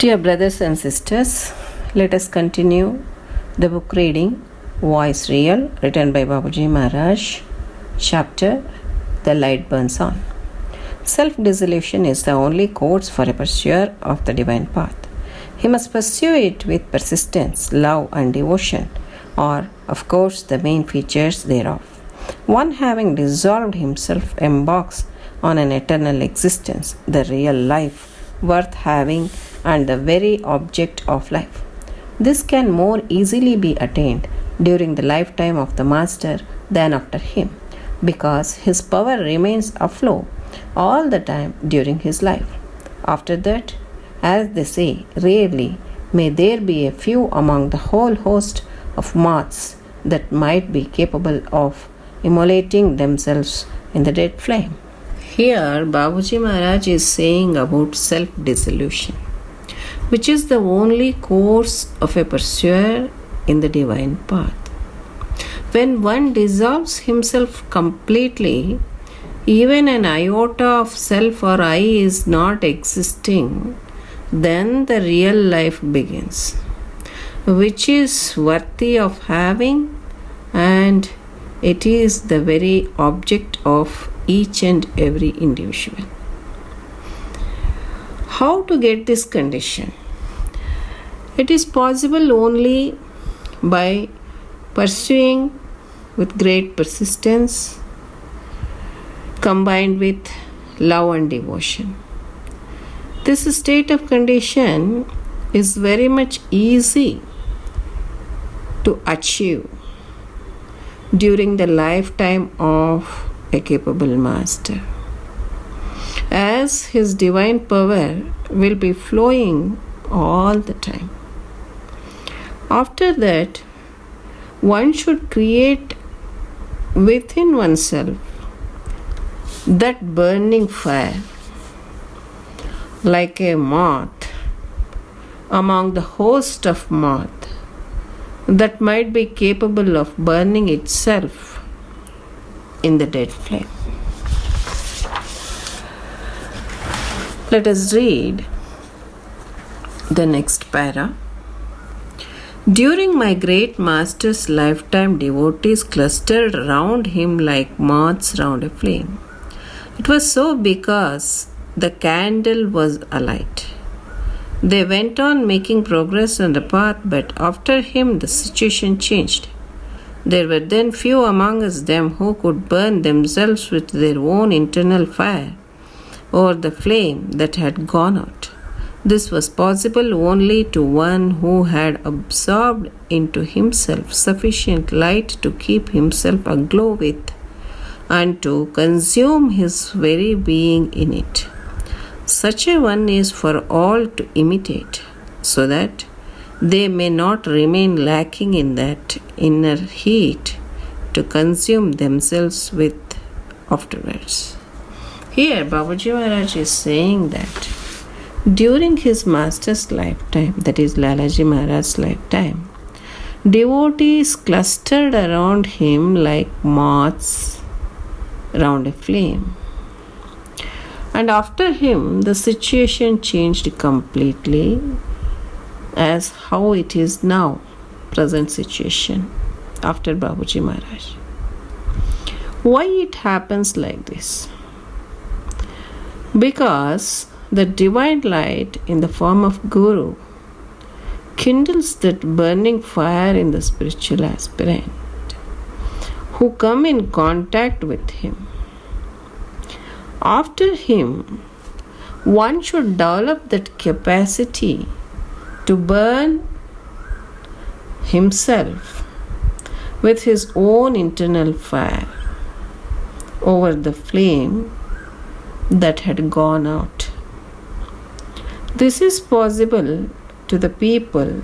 Dear brothers and sisters, let us continue the book reading Voice Real, written by Babuji Maharaj, chapter The Light Burns On. Self-dissolution is the only course for a pursuer of the divine path. He must pursue it with persistence, love and devotion, or, of course, the main features thereof. One having dissolved himself embarks on an eternal existence, the real life, worth having and the very object of life. This can more easily be attained during the lifetime of the Master than after him, because his power remains aflow all the time during his life. After that, as they say, rarely may there be a few among the whole host of moths that might be capable of immolating themselves in the dead flame. Here, Babuji Maharaj is saying about self-dissolution, which is the only course of a pursuer in the divine path. When one dissolves himself completely, even an iota of self or I is not existing, then the real life begins, which is worthy of having, and it is the very object of each and every individual. How to get this condition? It is possible only by pursuing with great persistence combined with love and devotion. This state of condition is very much easy to achieve during the lifetime of a capable master, as his divine power will be flowing all the time. After that, one should create within oneself that burning fire, like a moth among the host of moths that might be capable of burning itself in the dead flame. Let us read the next para. During my great master's lifetime, devotees clustered round him like moths round a flame. It was so because the candle was alight. They went on making progress on the path, but after him the situation changed. There were then few among us them who could burn themselves with their own internal fire or the flame that had gone out. This was possible only to one who had absorbed into himself sufficient light to keep himself aglow with and to consume his very being in it. Such a one is for all to imitate, so that they may not remain lacking in that inner heat to consume themselves with afterwards. Here, Babuji Maharaj is saying that during his master's lifetime, that is Lalaji Maharaj's lifetime, devotees clustered around him like moths round a flame. And after him, the situation changed completely, as how it is now, present situation, after Babuji Maharaj. Why it happens like this? Because the divine light in the form of Guru kindles that burning fire in the spiritual aspirant who come in contact with him. After him, one should develop that capacity to burn himself with his own internal fire over the flame that had gone out. This is possible to the people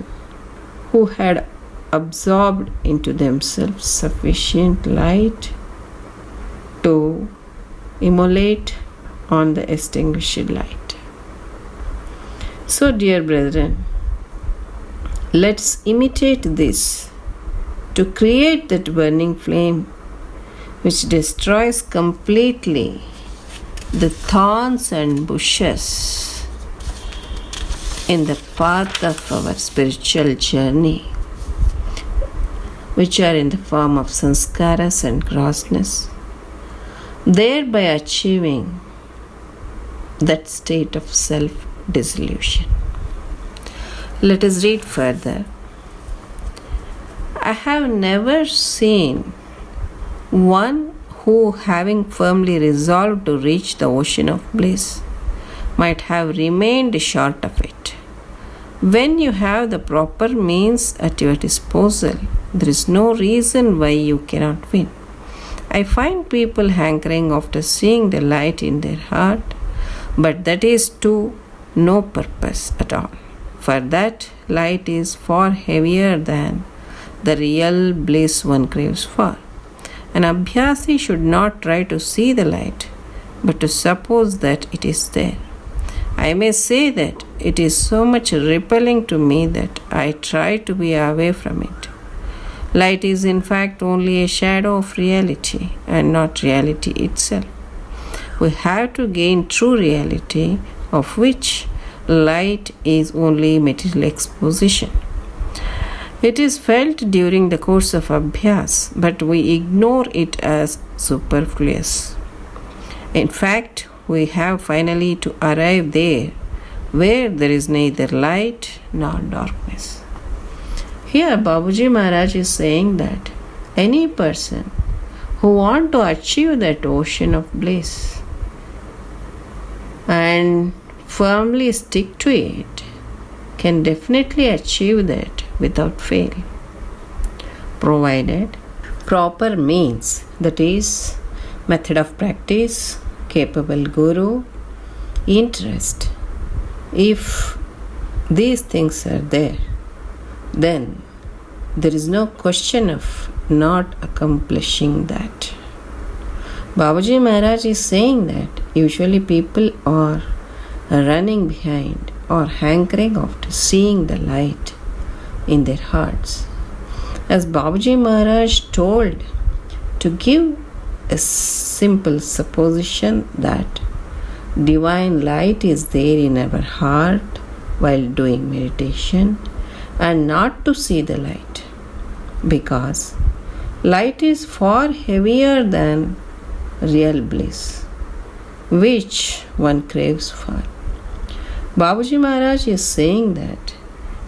who had absorbed into themselves sufficient light to immolate on the extinguished light. So, dear brethren, let's imitate this to create that burning flame which destroys completely the thorns and bushes in the path of our spiritual journey, which are in the form of sanskaras and grossness, thereby achieving that state of self-dissolution. Let us read further. I have never seen one who, having firmly resolved to reach the ocean of bliss, might have remained short of it. When you have the proper means at your disposal, there is no reason why you cannot win. I find people hankering after seeing the light in their heart, but that is to no purpose at all, for that light is far heavier than the real bliss one craves for. An abhyasi should not try to see the light, but to suppose that it is there. I may say that it is so much repelling to me that I try to be away from it. Light is in fact only a shadow of reality and not reality itself. We have to gain true reality, of which light is only material exposition. It is felt during the course of abhyas, but we ignore it as superfluous. In fact, we have finally to arrive there, where there is neither light nor darkness. Here, Babuji Maharaj is saying that any person who wants to achieve that ocean of bliss and firmly stick to it can definitely achieve that without fail, provided proper means, that is, method of practice, capable guru, interest. If these things are there, then there is no question of not accomplishing that. Babuji Maharaj is saying that usually people are running behind or hankering after seeing the light in their hearts. As Babuji Maharaj told, to give a simple supposition that divine light is there in our heart while doing meditation, and not to see the light, because light is far heavier than real bliss, which one craves for. Babuji Maharaj is saying that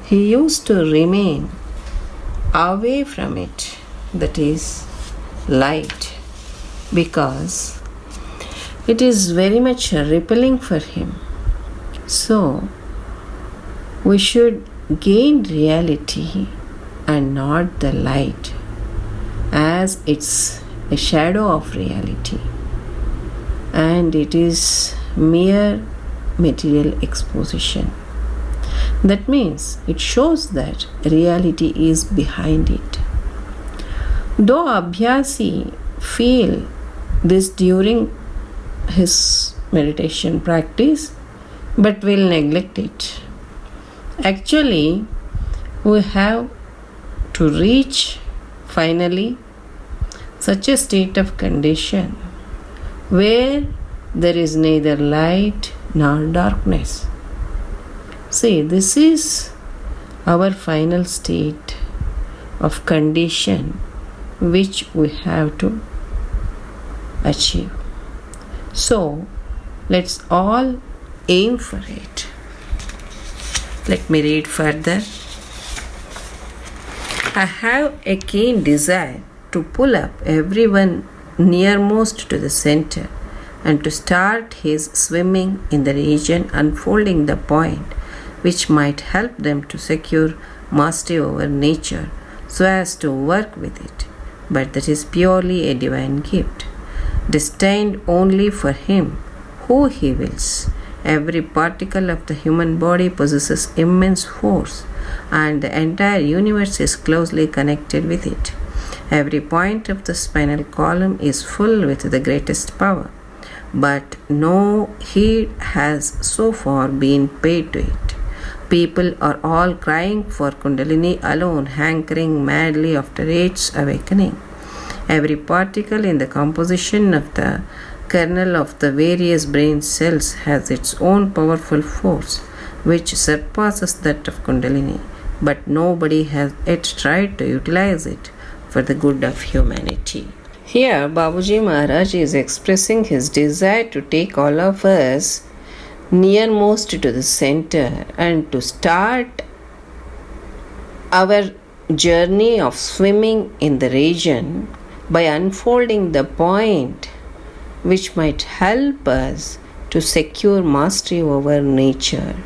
he used to remain away from it, that is, light, because it is very much repelling for him. So, we should gain reality and not the light, as it's a shadow of reality and it is mere material exposition. That means it shows that reality is behind it. Though Abhyasi feel this during his meditation practice, but will neglect it. Actually, we have to reach finally such a state of condition where there is neither light nor darkness. See, this is our final state of condition which we have to achieve. So, let's all aim for it. Let me read further. I have a keen desire to pull up everyone nearmost to the center and to start his swimming in the region unfolding the point which might help them to secure mastery over nature so as to work with it. But that is purely a divine gift, destined only for him who he wills. Every particle of the human body possesses immense force, and the entire universe is closely connected with it. Every point of the spinal column is full with the greatest power, but no heed has so far been paid to it. People are all crying for Kundalini alone, hankering madly after its awakening. Every particle in the composition of the kernel of the various brain cells has its own powerful force, which surpasses that of Kundalini, but nobody has yet tried to utilize it for the good of humanity. Here, Babuji Maharaj is expressing his desire to take all of us nearmost to the center and to start our journey of swimming in the region by unfolding the point which might help us to secure mastery over nature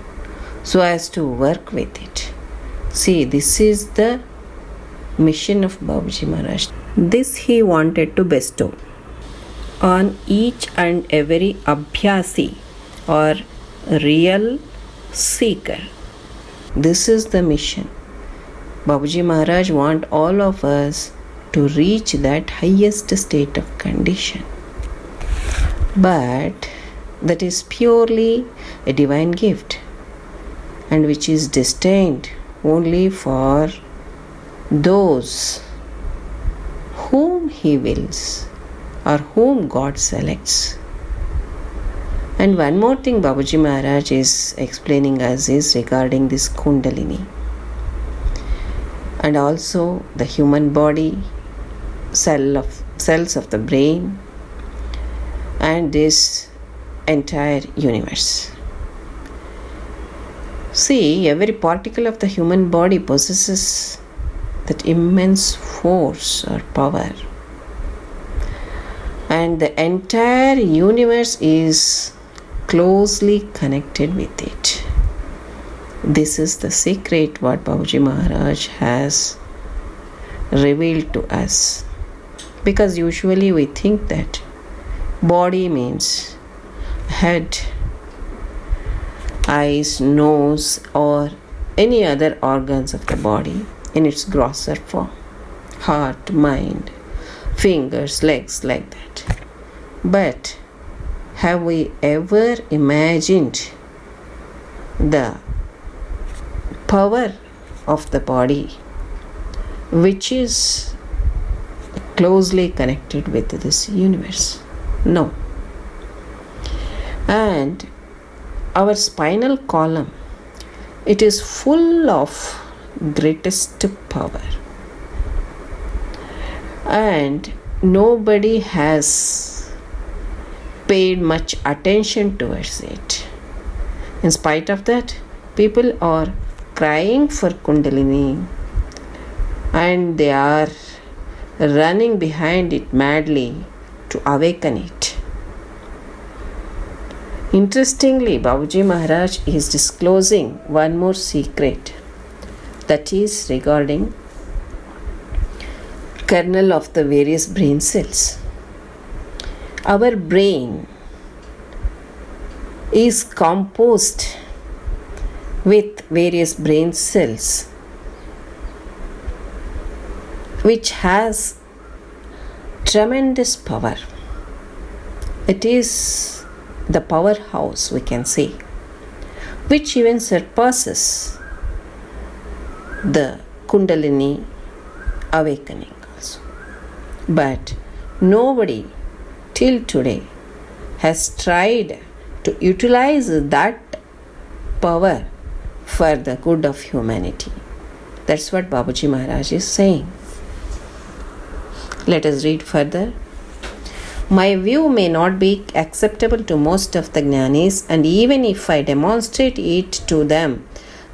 so as to work with it. See, this is the mission of Babuji Maharaj. This he wanted to bestow on each and every abhyasi or real seeker. This is the mission. Babuji Maharaj wants all of us to reach that highest state of condition. But that is purely a divine gift and which is destined only for those whom he wills or whom God selects. And one more thing Babuji Maharaj is explaining us is regarding this Kundalini and also the human body, cells of the brain, and this entire universe. See, every particle of the human body possesses that immense force or power, and the entire universe is closely connected with it. This is the secret what Babuji Maharaj has revealed to us, because usually we think that body means head, eyes, nose, or any other organs of the body in its grosser form, heart, mind, fingers, legs, like that. But have we ever imagined the power of the body which is closely connected with this universe? No. And our spinal column, it is full of greatest power, and nobody has paid much attention towards it. In spite of that, people are crying for Kundalini and they are running behind it madly to awaken it. Interestingly, Babuji Maharaj is disclosing one more secret, that is regarding kernel of the various brain cells. Our brain is composed with various brain cells which has tremendous power. It is the powerhouse, we can say, which even surpasses the Kundalini awakening also. But nobody till today has tried to utilize that power for the good of humanity. That's what Babuji Maharaj is saying. Let us read further. My view may not be acceptable to most of the Jnanis, and even if I demonstrate it to them,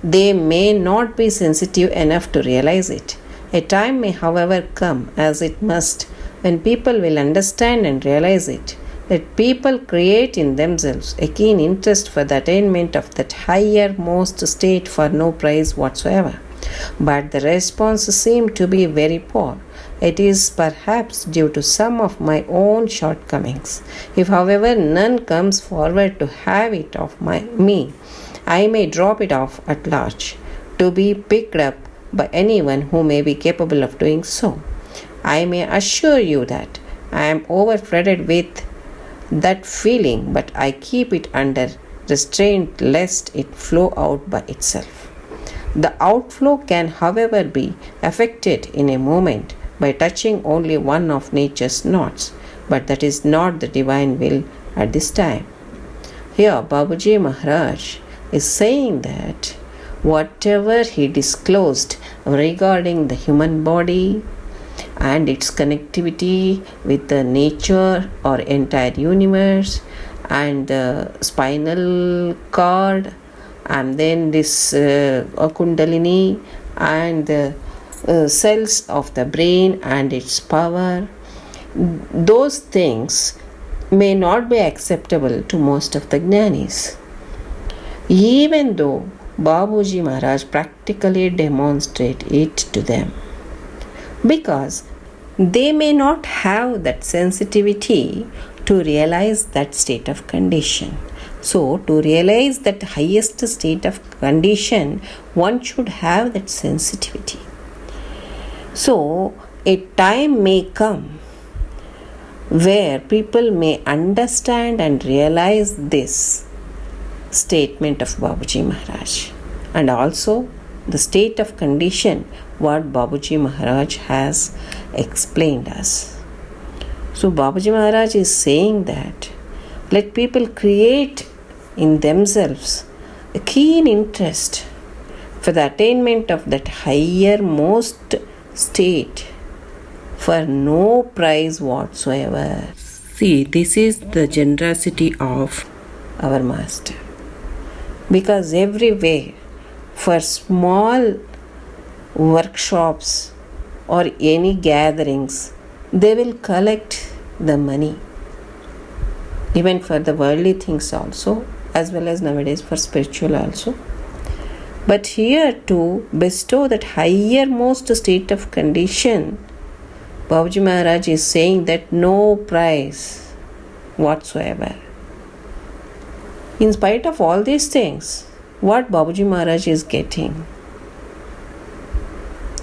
they may not be sensitive enough to realize it. A time may, however, come, as it must, when people will understand and realize it, that people create in themselves a keen interest for the attainment of that higher most state for no price whatsoever. But the response seemed to be very poor. It is perhaps due to some of my own shortcomings. If, however, none comes forward to have it of me, I may drop it off at large, to be picked up by anyone who may be capable of doing so. I may assure you that I am overflooded with that feeling, but I keep it under restraint lest it flow out by itself. The outflow can, however, be effected in a moment by touching only one of nature's knots, but that is not the divine will at this time. Here, Babuji Maharaj is saying that whatever he disclosed regarding the human body and its connectivity with the nature or entire universe and the spinal cord and then this kundalini and the cells of the brain and its power, those things may not be acceptable to most of the jnanis. Even though Babuji Maharaj practically demonstrate it to them, because they may not have that sensitivity to realize that state of condition. So, to realize that highest state of condition, one should have that sensitivity. So, a time may come where people may understand and realize this statement of Babuji Maharaj, and also the state of condition what Babuji Maharaj has explained us. So Babuji Maharaj is saying that let people create in themselves a keen interest for the attainment of that higher most state for no price whatsoever. See, this is the generosity of our Master. Because everywhere, for small workshops or any gatherings, they will collect the money. Even for the worldly things also, as well as nowadays for spiritual also. But here to bestow that higher most state of condition, Babuji Maharaj is saying that no price whatsoever. In spite of all these things, what Babuji Maharaj is getting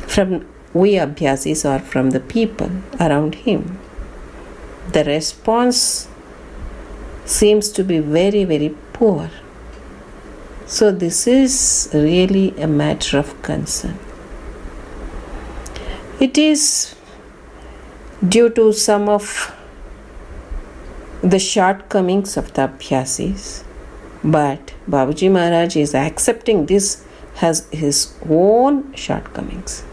from we Abhyasis or from the people around him, the response seems to be very, very poor. So this is really a matter of concern. It is due to some of the shortcomings of the Abhyasis, but Babuji Maharaj is accepting this as his own shortcomings.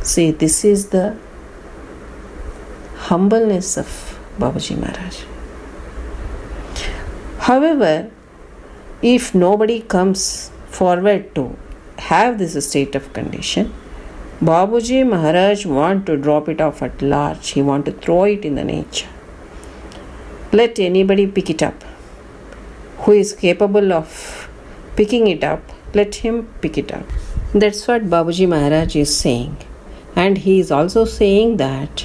See, this is the humbleness of Babuji Maharaj. However, if nobody comes forward to have this state of condition, Babuji Maharaj want to drop it off at large. He want to throw it in the nature. Let anybody pick it up. Who is capable of picking it up, let him pick it up. That's what Babuji Maharaj is saying. And he is also saying that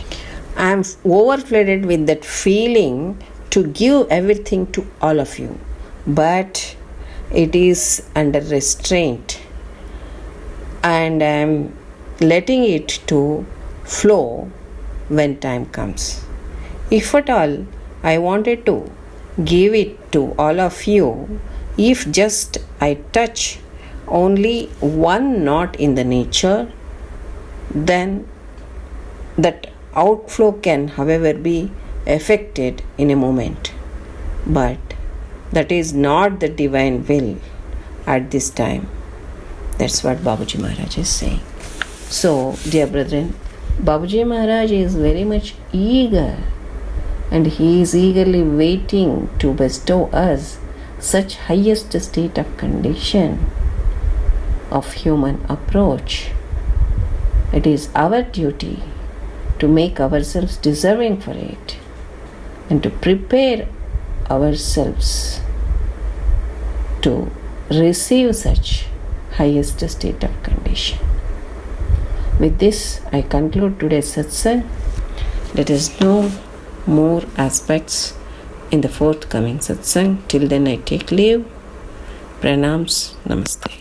I am overflooded with that feeling to give everything to all of you. But it is under restraint. And I am letting it to flow when time comes. If at all I wanted to give it to all of you, if just I touch only one knot in the nature, then that outflow can, however, be affected in a moment. But that is not the divine will at this time. That's what Babuji Maharaj is saying. So, dear brethren, Babuji Maharaj is very much eager, and he is eagerly waiting to bestow us such highest state of condition of human approach. It is our duty to make ourselves deserving for it and to prepare ourselves to receive such highest state of condition. With this, I conclude today's satsang. Let us know more aspects in the forthcoming satsang. Till then, I take leave. Pranams. Namaste.